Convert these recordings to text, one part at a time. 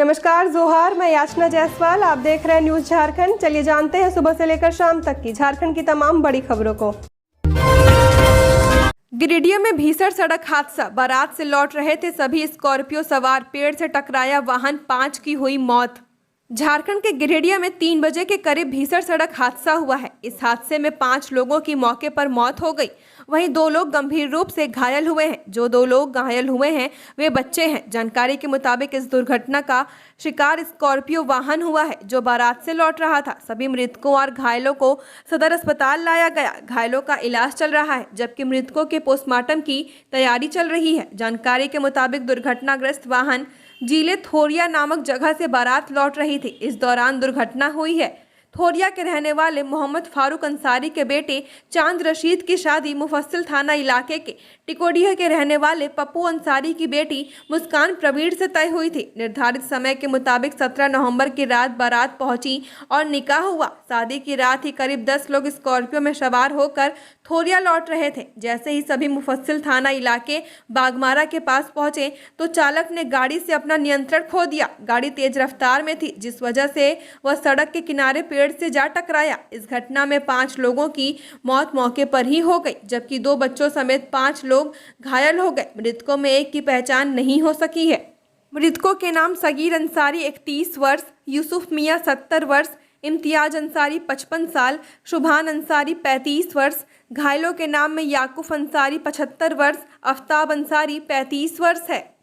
नमस्कार जोहार, मैं याचना जायसवाल। आप देख रहे हैं न्यूज झारखंड। चलिए जानते हैं सुबह से लेकर शाम तक की झारखंड की तमाम बड़ी खबरों को। गिरिडीह में भीषण सड़क हादसा, बारात से लौट रहे थे सभी स्कॉर्पियो सवार, पेड़ से टकराया वाहन, 5 की हुई मौत। झारखंड के गिरिडीह में 3 बजे के करीब भीषण सड़क हादसा हुआ है। इस हादसे में 5 लोगों की मौके पर मौत हो गई, वहीं 2 लोग गंभीर रूप से घायल हुए हैं। जो 2 लोग घायल हुए हैं वे बच्चे हैं। जानकारी के मुताबिक इस दुर्घटना का शिकार स्कॉर्पियो वाहन हुआ है जो बारात से लौट रहा था। सभी मृतकों और घायलों को सदर अस्पताल लाया गया। घायलों का इलाज चल रहा है, जबकि मृतकों के पोस्टमार्टम की तैयारी चल रही है। जानकारी के मुताबिक दुर्घटनाग्रस्त वाहन जिले थोरिया नामक जगह से बारात लौट रही थी। इस दौरान दुर्घटना हुई है। थोरिया के रहने वाले मोहम्मद फारूक अंसारी के बेटे चांद रशीद की शादी मुफस्सिल थाना इलाके के टिकोडीह के रहने वाले पप्पू अंसारी की बेटी मुस्कान प्रवीण से तय हुई थी। निर्धारित समय के मुताबिक 17 नवंबर की रात बारात पहुंची और निकाह हुआ। शादी की रात ही करीब 10 लोग स्कॉर्पियो में सवार होकर थोरिया लौट रहे थे। जैसे ही सभी मुफस्सिल थाना इलाके बागमारा के पास पहुंचे तो चालक ने गाड़ी से अपना नियंत्रण खो दिया। गाड़ी तेज रफ्तार में थी, जिस वजह से वह सड़क के किनारे पेड़ से जा टकराया। इस घटना में 5 लोगों की मौत मौके पर ही हो गई, जबकि 2 बच्चों समेत 5 लोग घायल हो गए। मृतकों में एक की पहचान नहीं हो सकी है। मृतकों के नाम सगीर अंसारी 31 वर्ष, यूसुफ मियां 70 वर्ष, इम्तियाज अंसारी 55 साल, शुभान अंसारी 35 वर्ष। घायलों के नाम में याकूफ अंसारी 75 वर्ष, आफ्ताब अंसारी 35 वर्ष है।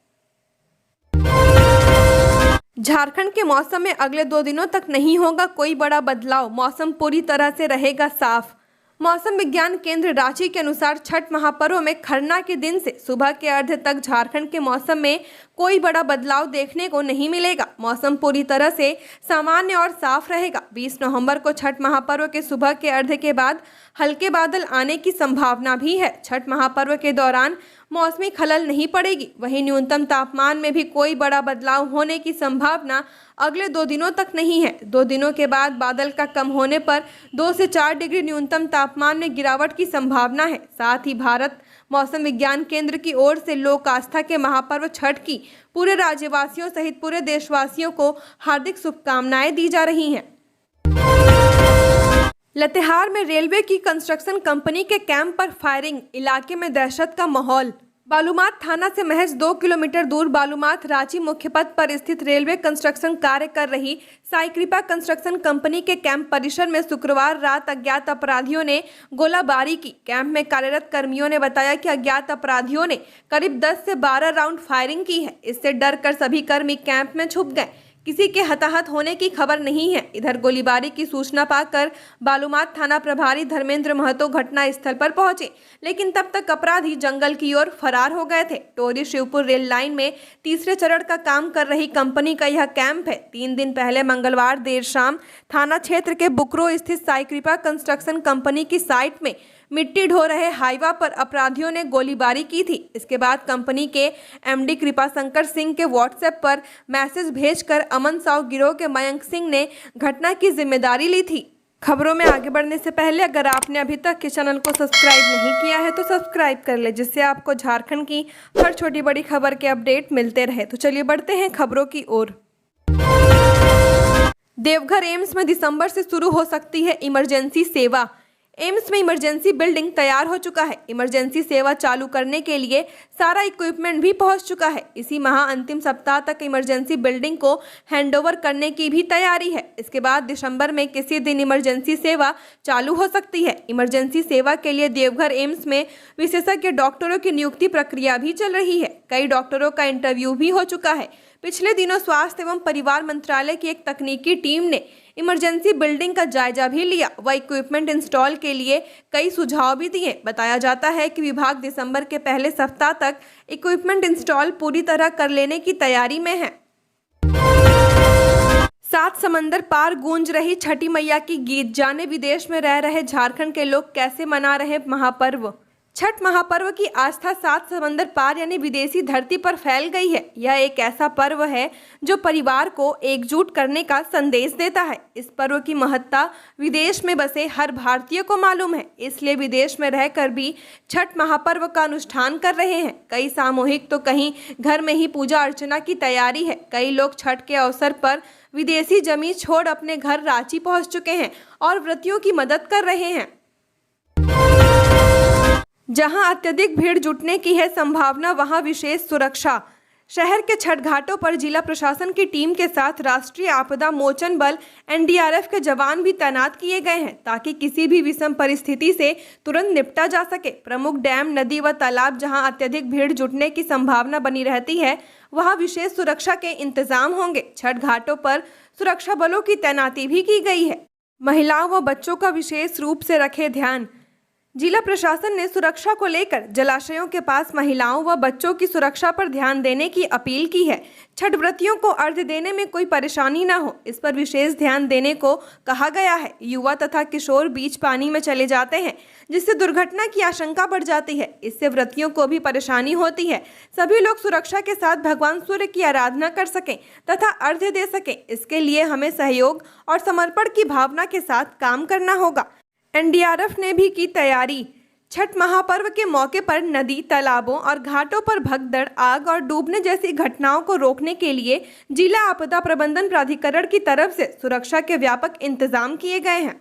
झारखंड के मौसम में अगले 2 दिनों तक नहीं होगा कोई बड़ा बदलाव, मौसम पूरी तरह से रहेगा साफ। मौसम विज्ञान केंद्र रांची के अनुसार छठ महापर्व में खरना के दिन से सुबह के अर्घ्य तक झारखंड के मौसम में कोई बड़ा बदलाव देखने को नहीं मिलेगा। मौसम पूरी तरह से सामान्य और साफ रहेगा। 20 नवंबर को छठ महापर्व के सुबह के अर्घ्य के बाद हल्के बादल आने की संभावना भी है। छठ महापर्व के दौरान मौसमी खलल नहीं पड़ेगी। वहीं न्यूनतम तापमान में भी कोई बड़ा बदलाव होने की संभावना अगले 2 दिनों तक नहीं है। 2 दिनों के बाद बादल का कम होने पर 2 से 4 डिग्री न्यूनतम तापमान में गिरावट की संभावना है। साथ ही भारत मौसम विज्ञान केंद्र की ओर से लोक आस्था के महापर्व छठ की पूरे राज्यवासियों सहित पूरे देशवासियों को हार्दिक शुभकामनाएं दी जा रही हैं। लातेहार में रेलवे की कंस्ट्रक्शन कंपनी के कैंप पर फायरिंग, इलाके में दहशत का माहौल। बालूमाथ थाना से महज 2 किलोमीटर दूर बालूमाथ रांची मुख्य पथ पर स्थित रेलवे कंस्ट्रक्शन कार्य कर रही साई कृपा कंस्ट्रक्शन कंपनी के कैंप परिसर में शुक्रवार रात अज्ञात अपराधियों ने गोलाबारी की। कैंप में कार्यरत कर्मियों ने बताया कि अज्ञात अपराधियों ने करीब 10 से 12 राउंड फायरिंग की है। इससे डर कर सभी कर्मी कैंप में छुप गए। किसी के हताहत होने की खबर नहीं है। इधर गोलीबारी की सूचना पाकर बालूमाथ थाना प्रभारी धर्मेंद्र महतो घटना स्थल पर पहुंचे, लेकिन तब तक अपराधी जंगल की ओर फरार हो गए थे। टोरी शिवपुर रेल लाइन में तीसरे चरण का काम कर रही कंपनी का यह कैंप है। 3 दिन पहले मंगलवार देर शाम थाना क्षेत्र के बुकरो स्थित साई कृपा कंस्ट्रक्शन कंपनी की साइट में मिट्टी ढो रहे हाईवा पर अपराधियों ने गोलीबारी की थी। इसके बाद कंपनी के एमडी कृपाशंकर सिंह के व्हाट्सएप पर मैसेज भेजकर अमन साव गिरोह के मयंक सिंह ने घटना की जिम्मेदारी ली थी। खबरों में आगे बढ़ने से पहले अगर आपने अभी तक इस चैनल को सब्सक्राइब नहीं किया है तो सब्सक्राइब कर ले, जिससे आपको झारखंड की हर छोटी बड़ी खबर के अपडेट मिलते रहे। तो चलिए बढ़ते हैं खबरों की ओर। देवघर एम्स में दिसंबर से शुरू हो सकती है इमरजेंसी सेवा। एम्स में इमरजेंसी बिल्डिंग तैयार हो चुका है। इमरजेंसी सेवा चालू करने के लिए सारा इक्विपमेंट भी पहुंच चुका है। इसी माह अंतिम सप्ताह तक इमरजेंसी बिल्डिंग को हैंडओवर करने की भी तैयारी है। इसके बाद दिसंबर में किसी दिन इमरजेंसी सेवा चालू हो सकती है। इमरजेंसी सेवा के लिए देवघर एम्स में विशेषज्ञ डॉक्टरों की नियुक्ति प्रक्रिया भी चल रही है। कई डॉक्टरों का इंटरव्यू भी हो चुका है। पिछले दिनों स्वास्थ्य एवं परिवार मंत्रालय की एक तकनीकी टीम ने इमरजेंसी बिल्डिंग का जायजा भी लिया व इक्विपमेंट इंस्टॉल के लिए कई सुझाव भी दिए। बताया जाता है कि विभाग दिसंबर के पहले सप्ताह तक इक्विपमेंट इंस्टॉल पूरी तरह कर लेने की तैयारी में है। 7 समंदर पार गूंज रही छठी मैया की गीत, जाने विदेश में रह रहे झारखंड के लोग कैसे मना रहे महापर्व। छठ महापर्व की आस्था सात समंदर पार यानी विदेशी धरती पर फैल गई है। यह एक ऐसा पर्व है जो परिवार को एकजुट करने का संदेश देता है। इस पर्व की महत्ता विदेश में बसे हर भारतीय को मालूम है, इसलिए विदेश में रहकर भी छठ महापर्व का अनुष्ठान कर रहे हैं। कई सामूहिक तो कहीं घर में ही पूजा अर्चना की तैयारी है। कई लोग छठ के अवसर पर विदेशी जमीन छोड़ अपने घर रांची पहुंच चुके हैं और व्रतियों की मदद कर रहे हैं। जहां अत्यधिक भीड़ जुटने की है संभावना, वहां विशेष सुरक्षा। शहर के छठ घाटों पर जिला प्रशासन की टीम के साथ राष्ट्रीय आपदा मोचन बल एनडीआरएफ के जवान भी तैनात किए गए हैं ताकि किसी भी विषम परिस्थिति से तुरंत निपटा जा सके। प्रमुख डैम, नदी व तालाब जहां अत्यधिक भीड़ जुटने की संभावना बनी रहती है, वहां विशेष सुरक्षा के इंतजाम होंगे। छठ घाटों पर सुरक्षा बलों की तैनाती भी की गई है। महिलाओं व बच्चों का विशेष रूप से रखे ध्यान। जिला प्रशासन ने सुरक्षा को लेकर जलाशयों के पास महिलाओं व बच्चों की सुरक्षा पर ध्यान देने की अपील की है। छठ व्रतियों को अर्घ्य देने में कोई परेशानी न हो, इस पर विशेष ध्यान देने को कहा गया है। युवा तथा किशोर बीच पानी में चले जाते हैं, जिससे दुर्घटना की आशंका बढ़ जाती है। इससे व्रतियों को भी परेशानी होती है। सभी लोग सुरक्षा के साथ भगवान सूर्य की आराधना कर सकें तथा अर्घ्य दे सकें, इसके लिए हमें सहयोग और समर्पण की भावना के साथ काम करना होगा। एनडीआरएफ ने भी की तैयारी। छठ महापर्व के मौके पर नदी, तालाबों और घाटों पर भगदड़, आग और डूबने जैसी घटनाओं को रोकने के लिए जिला आपदा प्रबंधन प्राधिकरण की तरफ से सुरक्षा के व्यापक इंतजाम किए गए हैं।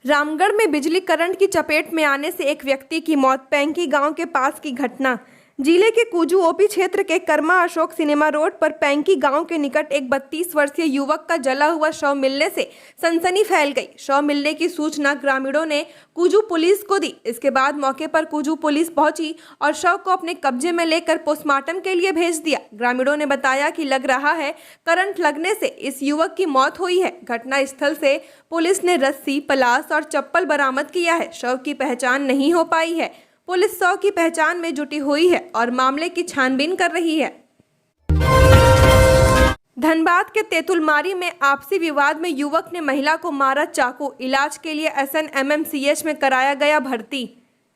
रामगढ़ में बिजली करंट की चपेट में आने से एक व्यक्ति की मौत। पैंकी गांव के पास की घटना। जिले के कुजू ओपी क्षेत्र के कर्मा अशोक सिनेमा रोड पर पैंकी गांव के निकट एक 32 वर्षीय युवक का जला हुआ शव मिलने से सनसनी फैल गई। शव मिलने की सूचना ग्रामीणों ने कुजू पुलिस को दी। इसके बाद मौके पर कुजू पुलिस पहुंची और शव को अपने कब्जे में लेकर पोस्टमार्टम के लिए भेज दिया। ग्रामीणों ने बताया कि लग रहा है करंट लगने से इस युवक की मौत हुई है। घटना स्थल से पुलिस ने रस्सी, पलास और चप्पल बरामद किया है। शव की पहचान नहीं हो पाई है। पुलिस शव की पहचान में जुटी हुई है और मामले की छानबीन कर रही है। धनबाद के तेतुलमारी में आपसी विवाद में युवक ने महिला को मारा चाकू। इलाज के लिए SNMMCH में कराया गया भर्ती।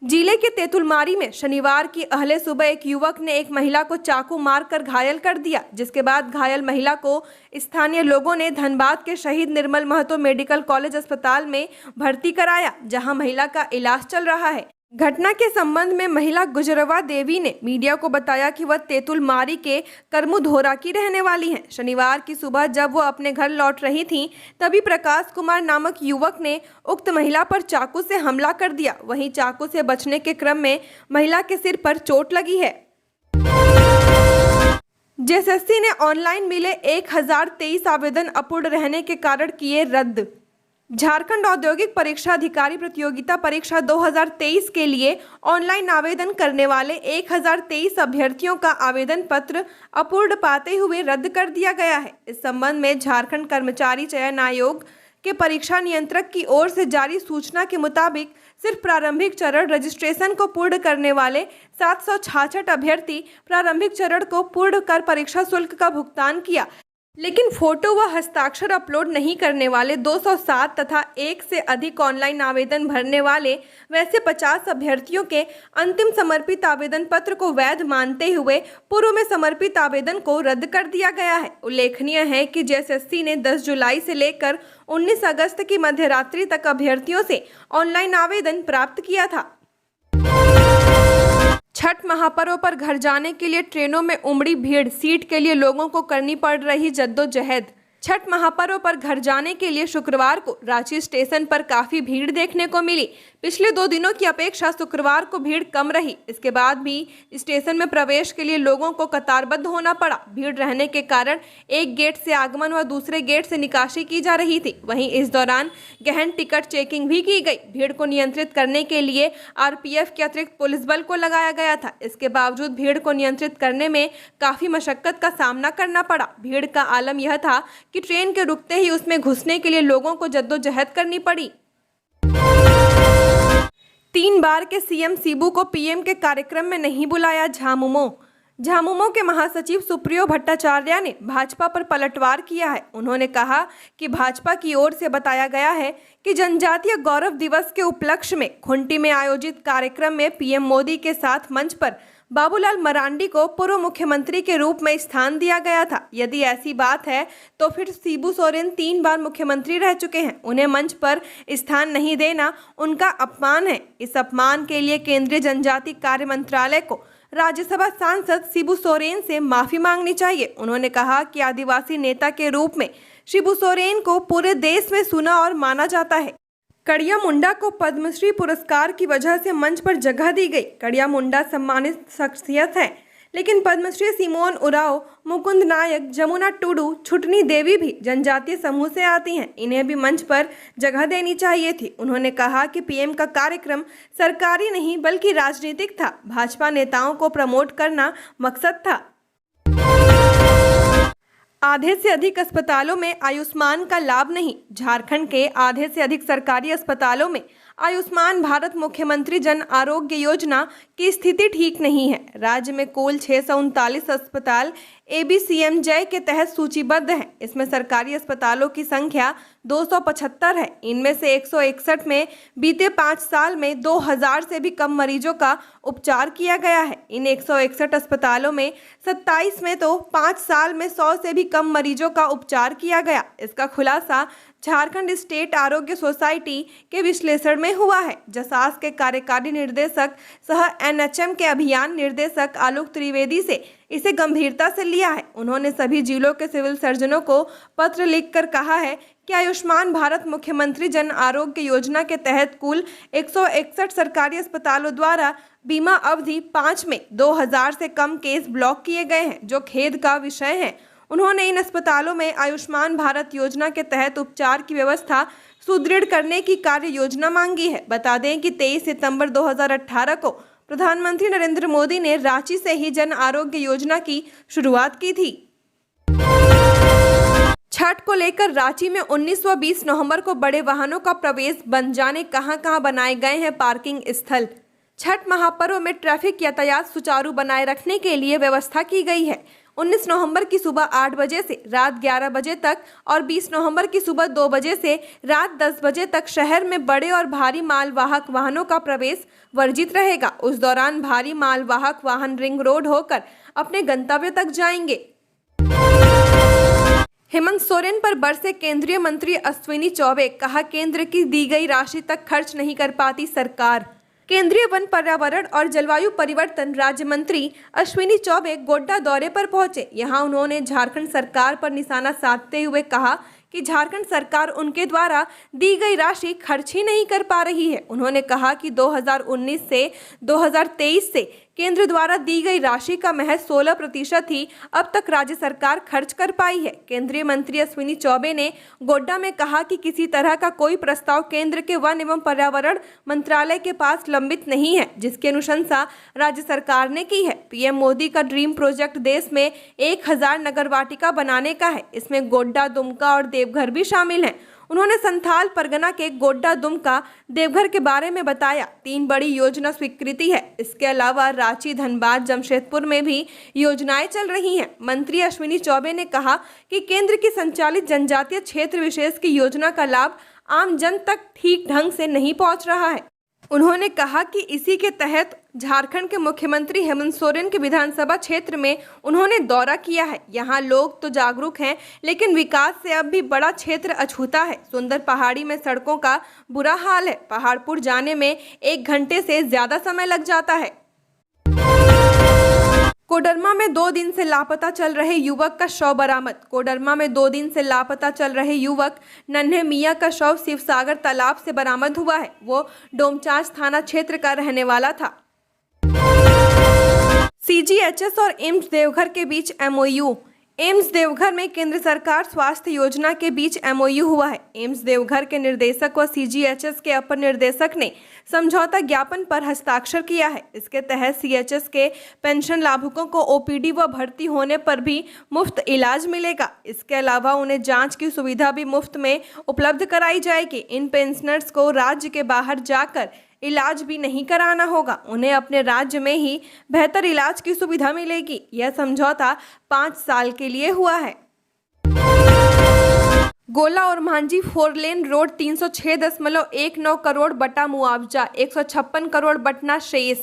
जिले के तेतुलमारी में शनिवार की अहले सुबह एक युवक ने एक महिला को चाकू मारकर घायल कर दिया, जिसके बाद घायल महिला को स्थानीय लोगों ने धनबाद के शहीद निर्मल महतो मेडिकल कॉलेज अस्पताल में भर्ती कराया, जहां महिला का इलाज चल रहा है। घटना के संबंध में महिला गुजरवा देवी ने मीडिया को बताया कि वह तेतुलमारी के करमुधोरा की रहने वाली हैं। शनिवार की सुबह जब वो अपने घर लौट रही थीं, तभी प्रकाश कुमार नामक युवक ने उक्त महिला पर चाकू से हमला कर दिया। वहीं चाकू से बचने के क्रम में महिला के सिर पर चोट लगी है। JSSC ने ऑनलाइन मिले 1023 आवेदन अपूर्ण रहने के कारण किए रद्द। झारखंड औद्योगिक परीक्षा अधिकारी प्रतियोगिता परीक्षा 2023 के लिए ऑनलाइन आवेदन करने वाले 1023 अभ्यर्थियों का आवेदन पत्र अपूर्ण पाते हुए रद्द कर दिया गया है। इस संबंध में झारखंड कर्मचारी चयन आयोग के परीक्षा नियंत्रक की ओर से जारी सूचना के मुताबिक सिर्फ प्रारंभिक चरण रजिस्ट्रेशन को पूर्ण करने वाले 766 अभ्यर्थी प्रारंभिक चरण को पूर्ण कर परीक्षा शुल्क का भुगतान किया, लेकिन फोटो व हस्ताक्षर अपलोड नहीं करने वाले 207 तथा एक से अधिक ऑनलाइन आवेदन भरने वाले वैसे 50 अभ्यर्थियों के अंतिम समर्पित आवेदन पत्र को वैध मानते हुए पूर्व में समर्पित आवेदन को रद्द कर दिया गया है। उल्लेखनीय है कि JSSC ने 10 जुलाई से लेकर 19 अगस्त की मध्यरात्रि तक अभ्यर्थियों से ऑनलाइन आवेदन प्राप्त किया था। छठ महापर्व पर घर जाने के लिए ट्रेनों में उमड़ी भीड़। सीट के लिए लोगों को करनी पड़ रही जद्दोजहद। छठ महापर्व पर घर जाने के लिए शुक्रवार को रांची स्टेशन पर काफी भीड़ देखने को मिली। पिछले 2 दिनों की अपेक्षा शुक्रवार को भीड़ कम रही। इसके बाद भी स्टेशन में प्रवेश के लिए लोगों को कतारबद्ध होना पड़ा। भीड़ रहने के कारण एक गेट से आगमन व दूसरे गेट से निकासी की जा रही थी। वहीं इस दौरान गहन टिकट चेकिंग भी की गई। भीड़ को नियंत्रित करने के लिए RPF के अतिरिक्त पुलिस बल को लगाया गया था। इसके बावजूद भीड़ को नियंत्रित करने में काफी मशक्कत का सामना करना पड़ा। भीड़ का आलम यह था कि ट्रेन के रुकते ही उसमें घुसने के लिए लोगों को जद्दोजहद करनी पड़ी। 3 बार के CM शिबू को PM के कार्यक्रम में नहीं बुलाया। झामुमो। झामुमो के महासचिव सुप्रियो भट्टाचार्य ने भाजपा पर पलटवार किया है। उन्होंने कहा कि भाजपा की ओर से बताया गया है कि जनजातीय गौरव दिवस के उपलक्ष्य में खुंटी में आयोजित कार्यक्रम में पीएम मोदी के साथ मंच पर बाबूलाल मरांडी को पूर्व मुख्यमंत्री के रूप में स्थान दिया गया था। यदि ऐसी बात है तो फिर शिबू सोरेन 3 बार मुख्यमंत्री रह चुके हैं, उन्हें मंच पर स्थान नहीं देना उनका अपमान है। इस अपमान के लिए केंद्रीय जनजाति कार्य मंत्रालय को राज्यसभा सांसद शिबू सोरेन से माफी मांगनी चाहिए। उन्होंने कहा कि आदिवासी नेता के रूप में शिबू सोरेन को पूरे देश में सुना और माना जाता है। कड़िया मुंडा को पद्मश्री पुरस्कार की वजह से मंच पर जगह दी गई। कड़िया मुंडा सम्मानित शख्सियत है, लेकिन पद्मश्री सिमोन उराव, मुकुंद नायक, जमुना टुडू, छुटनी देवी भी जनजातीय समूह से आती हैं। इन्हें भी मंच पर जगह देनी चाहिए थी। उन्होंने कहा कि पीएम का कार्यक्रम सरकारी नहीं बल्कि राजनीतिक था। भाजपा नेताओं को प्रमोट करना मकसद था। आधे से अधिक अस्पतालों में आयुष्मान का लाभ नहीं। झारखंड के आधे से अधिक सरकारी अस्पतालों में आयुष्मान भारत मुख्यमंत्री जन आरोग्य योजना की स्थिति ठीक नहीं है। राज्य में कुल 639 अस्पताल ABCMJ के तहत सूचीबद्ध हैं। इसमें सरकारी अस्पतालों की संख्या 275 है। इनमें से 161 में बीते 5 साल में 2000 से भी कम मरीजों का उपचार किया गया है। इन 161 अस्पतालों में 27 में तो 5 साल में 100 से भी कम मरीजों का उपचार किया गया। इसका खुलासा झारखंड स्टेट आरोग्य सोसाइटी के विश्लेषण में हुआ है। जसास के कार्यकारी निर्देशक सह NHM के अभियान निर्देशक आलोक त्रिवेदी से इसे गंभीरता से लिया है। उन्होंने सभी जिलों के सिविल सर्जनों को पत्र लिखकर कहा है कि आयुष्मान भारत मुख्यमंत्री जन आरोग्य योजना के तहत कुल 161 सरकारी अस्पतालों द्वारा बीमा अवधि 5 में 2000 से कम केस ब्लॉक किए गए हैं, जो खेद का विषय है। उन्होंने इन अस्पतालों में आयुष्मान भारत योजना के तहत उपचार की व्यवस्था सुदृढ़ करने की कार्य योजना मांगी है। बता दें कि 23 सितंबर 2018 को प्रधानमंत्री नरेंद्र मोदी ने रांची से ही जन आरोग्य योजना की शुरुआत की थी। छठ को लेकर रांची में 19 व 20 नवंबर को बड़े वाहनों का प्रवेश बंद। जाने कहां बनाए गए हैं पार्किंग स्थल। छठ महापर्व में ट्रैफिक यातायात सुचारू बनाए रखने के लिए व्यवस्था की गई है। 19 नवंबर की सुबह 8 बजे से रात 11 बजे तक और 20 नवंबर की सुबह 2 बजे से रात 10 बजे तक शहर में बड़े और भारी मालवाहक वाहनों का प्रवेश वर्जित रहेगा। उस दौरान भारी मालवाहक वाहन रिंग रोड होकर अपने गंतव्य तक जाएंगे। हेमंत सोरेन पर बरसे केंद्रीय मंत्री अश्विनी चौबे। कहा, केंद्र की दी गई राशि तक खर्च नहीं कर पाती सरकार। केंद्रीय वन, पर्यावरण और जलवायु परिवर्तन राज्य मंत्री अश्विनी चौबे गोड्डा दौरे पर पहुंचे। यहां उन्होंने झारखंड सरकार पर निशाना साधते हुए कहा कि झारखंड सरकार उनके द्वारा दी गई राशि खर्च ही नहीं कर पा रही है। उन्होंने कहा कि 2019 से 2023 से केंद्र द्वारा दी गई राशि का महज 16% ही अब तक राज्य सरकार खर्च कर पाई है। केंद्रीय मंत्री अश्विनी चौबे ने गोड्डा में कहा कि किसी तरह का कोई प्रस्ताव केंद्र के वन एवं पर्यावरण मंत्रालय के पास लंबित नहीं है, जिसकी अनुशंसा राज्य सरकार ने की है। पीएम मोदी का ड्रीम प्रोजेक्ट देश में 1000 नगर वाटिका बनाने का है। इसमें गोड्डा, दुमका और देवघर भी शामिल हैं। उन्होंने संथाल परगना के गोड्डा, दुमका, देवघर के बारे में बताया। 3 बड़ी योजना स्वीकृति है। इसके अलावा रांची, धनबाद, जमशेदपुर में भी योजनाएं चल रही हैं। मंत्री अश्विनी चौबे ने कहा कि केंद्र की संचालित जनजातीय क्षेत्र विशेष की योजना का लाभ आम जन तक ठीक ढंग से नहीं पहुंच रहा है। उन्होंने कहा कि इसी के तहत झारखंड के मुख्यमंत्री हेमंत सोरेन के विधानसभा क्षेत्र में उन्होंने दौरा किया है। यहाँ लोग तो जागरूक हैं, लेकिन विकास से अब भी बड़ा क्षेत्र अछूता है। सुंदर पहाड़ी में सड़कों का बुरा हाल है। पहाड़पुर जाने में 1 घंटे से ज्यादा समय लग जाता है। कोडरमा में 2 दिन से लापता चल रहे युवक का शव बरामद। कोडरमा में 2 दिन से लापता चल रहे युवक नन्हे मियां का शव शिवसागर तालाब से बरामद हुआ है। वो डोमचांच थाना क्षेत्र का रहने वाला था। CGHS और एम्स देवघर के बीच MOU। एम्स देवघर में केंद्र सरकार स्वास्थ्य योजना के बीच MOU हुआ है। एम्स देवघर के निदेशक व CGHS के अपर निदेशक ने समझौता ज्ञापन पर हस्ताक्षर किया है। इसके तहत CHS के पेंशन लाभुकों को OPD व भर्ती होने पर भी मुफ्त इलाज मिलेगा। इसके अलावा उन्हें जांच की सुविधा भी मुफ्त में उपलब्ध कराई जाएगी। इन पेंशनर्स को राज्य के बाहर जाकर इलाज भी नहीं कराना होगा, उन्हें अपने राज्य में ही बेहतर इलाज की सुविधा मिलेगी। यह समझौता 5 साल के लिए हुआ है। गोला और मांझी 4 लेन रोड 306.19 करोड़ बटा मुआवजा, 156 करोड़ बटना शेष,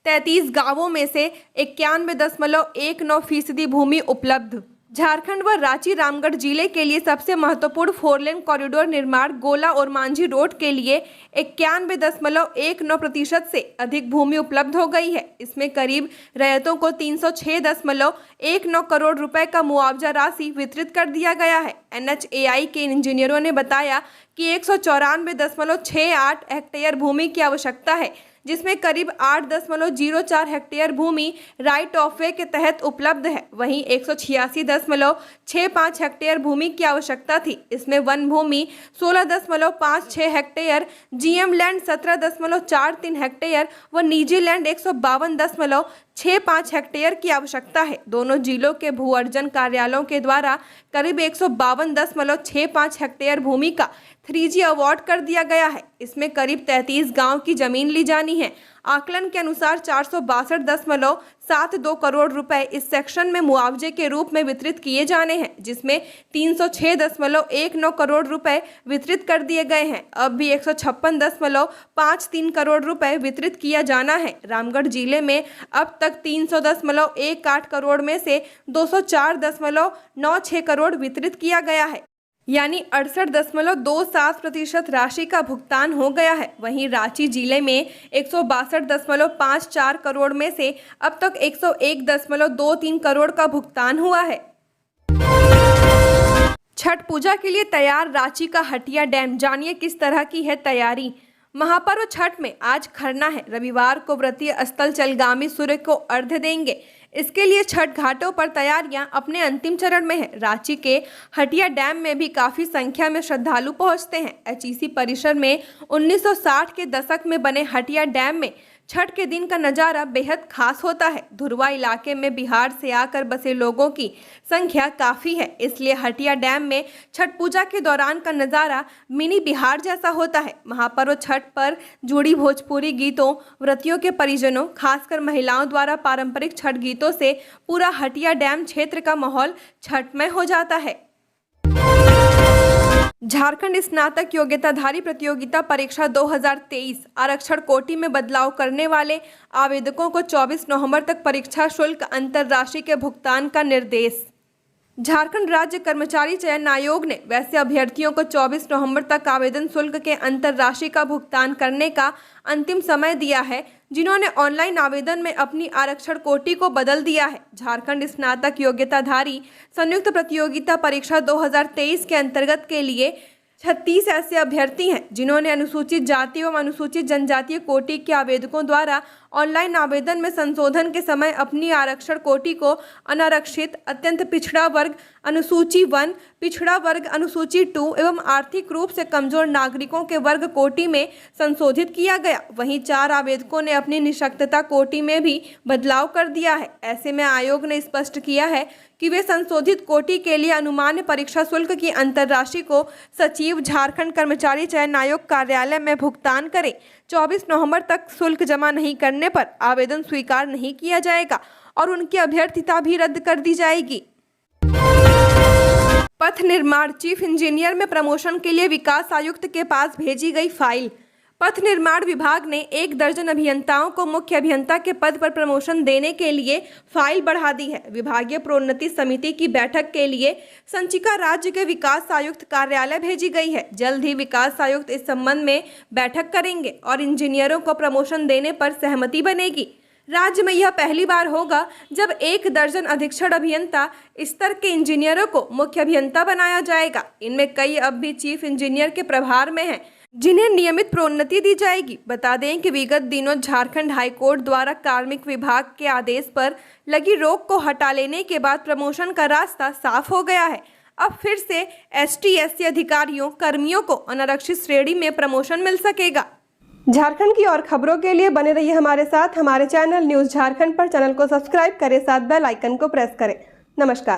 33 गांवों में से 91.19% भूमि उपलब्ध। झारखंड व रांची रामगढ़ जिले के लिए सबसे महत्वपूर्ण 4 लेन कॉरिडोर निर्माण गोला और मांझी रोड के लिए 91.19% से अधिक भूमि उपलब्ध हो गई है। इसमें करीब रैयतों को 306.19 करोड़ रुपए का मुआवजा राशि वितरित कर दिया गया है। NHAI के इंजीनियरों ने बताया कि 194.68 हेक्टेयर भूमि की आवश्यकता है, जिसमें करीब 8.04 हेक्टेयर भूमि राइट ऑफ वे के तहत उपलब्ध है। वहीं 186.65 हेक्टेयर भूमि की आवश्यकता थी। इसमें वन भूमि 16.56 हेक्टेयर, GM लैंड 17.43 हेक्टेयर व निजी लैंड 152.65 हेक्टेयर की आवश्यकता है। दोनों जिलों के भू अर्जन कार्यालयों के द्वारा करीब 152.65 हेक्टेयर भूमि का 3G अवार्ड कर दिया गया है। इसमें करीब 33 गांव की जमीन ली जानी है। आकलन के अनुसार 462.72 करोड़ रुपए इस सेक्शन में मुआवजे के रूप में वितरित किए जाने हैं, जिसमें 306.19 करोड़ रुपए वितरित कर दिए गए हैं। अब भी 156.53 करोड़ रुपए वितरित किया जाना है। रामगढ़ जिले में अब तक 300.18 करोड़ में से 204.96 करोड़ वितरित किया गया है, यानी 68.27% राशि का भुगतान हो गया है। वहीं रांची जिले में 162.54 करोड़ में से अब तक 101.23 करोड़ का भुगतान हुआ है। छठ पूजा के लिए तैयार रांची का हटिया डैम, जानिए किस तरह की है तैयारी। महापर्व छठ में आज खरना है। रविवार को व्रतीय स्थल चलगामी सूर्य को अर्घ्य देंगे। इसके लिए छठ घाटों पर तैयारियां अपने अंतिम चरण में है। रांची के हटिया डैम में भी काफी संख्या में श्रद्धालु पहुंचते हैं। HEC परिसर में 1960 के दशक में बने हटिया डैम में छठ के दिन का नज़ारा बेहद खास होता है। धुरवा इलाके में बिहार से आकर बसे लोगों की संख्या काफ़ी है, इसलिए हटिया डैम में छठ पूजा के दौरान का नज़ारा मिनी बिहार जैसा होता है। महापर्व छठ पर जुड़ी भोजपुरी गीतों, व्रतियों के परिजनों, खासकर महिलाओं द्वारा पारंपरिक छठ गीतों से पूरा हटिया डैम क्षेत्र का माहौल छठमय हो जाता है। झारखंड स्नातक योग्यताधारी प्रतियोगिता परीक्षा 2023 आरक्षण कोटि में बदलाव करने वाले आवेदकों को 24 नवंबर तक परीक्षा शुल्क अंतर राशि के भुगतान का निर्देश। झारखंड राज्य कर्मचारी चयन आयोग ने वैसे अभ्यर्थियों को 24 नवंबर तक आवेदन शुल्क के अंतर राशि का भुगतान करने का अंतिम समय दिया है, जिन्होंने ऑनलाइन आवेदन में अपनी आरक्षण कोटि को बदल दिया है। झारखंड स्नातक योग्यताधारी संयुक्त प्रतियोगिता परीक्षा 2023 के अंतर्गत के लिए 36 ऐसे अभ्यर्थी हैं जिन्होंने अनुसूचित जाति एवं अनुसूचित जनजातीय कोटि के आवेदकों द्वारा ऑनलाइन आवेदन में संशोधन के समय अपनी आरक्षण कोटि को अनारक्षित, अत्यंत पिछड़ा वर्ग, अनुसूची 1, पिछड़ा वर्ग, अनुसूची 2 एवं आर्थिक रूप से कमजोर नागरिकों के वर्ग कोटि में संशोधित किया गया। वहीं 4 आवेदकों ने अपनी निःशक्तता कोटि में भी बदलाव कर दिया है। ऐसे में आयोग ने स्पष्ट किया है कि वे संशोधित कोटि के लिए अनुमान्य परीक्षा शुल्क की अंतर राशि को सचिव झारखंड कर्मचारी चयन आयोग कार्यालय में भुगतान करें। 24 नवंबर तक शुल्क जमा नहीं करने पर आवेदन स्वीकार नहीं किया जाएगा और उनकी अभ्यर्थिता भी रद्द कर दी जाएगी। पथ निर्माण चीफ इंजीनियर में प्रमोशन के लिए विकास आयुक्त के पास भेजी गई फाइल। पथ निर्माण विभाग ने 1 दर्जन अभियंताओं को मुख्य अभियंता के पद पर प्रमोशन देने के लिए फाइल बढ़ा दी है। विभागीय प्रोन्नति समिति की बैठक के लिए संचिका राज्य के विकास आयुक्त कार्यालय भेजी गई है। जल्द ही विकास आयुक्त इस संबंध में बैठक करेंगे और इंजीनियरों को प्रमोशन देने पर सहमति बनेगी। राज्य में यह पहली बार होगा जब 1 दर्जन अधीक्षण अभियंता स्तर के इंजीनियरों को मुख्य अभियंता बनाया जाएगा। इनमें कई अब भी चीफ इंजीनियर के प्रभार में हैं, जिन्हें नियमित प्रोन्नति दी जाएगी। बता दें कि विगत दिनों झारखंड हाईकोर्ट द्वारा कार्मिक विभाग के आदेश पर लगी रोक को हटा लेने के बाद प्रमोशन का रास्ता साफ हो गया है। अब फिर से ST/SC अधिकारियों, कर्मियों को अनारक्षित श्रेणी में प्रमोशन मिल सकेगा। झारखंड की और खबरों के लिए बने रहिए हमारे साथ। हमारे चैनल न्यूज़ झारखंड पर चैनल को सब्सक्राइब करें, साथ बेल आइकन को प्रेस करें। नमस्कार।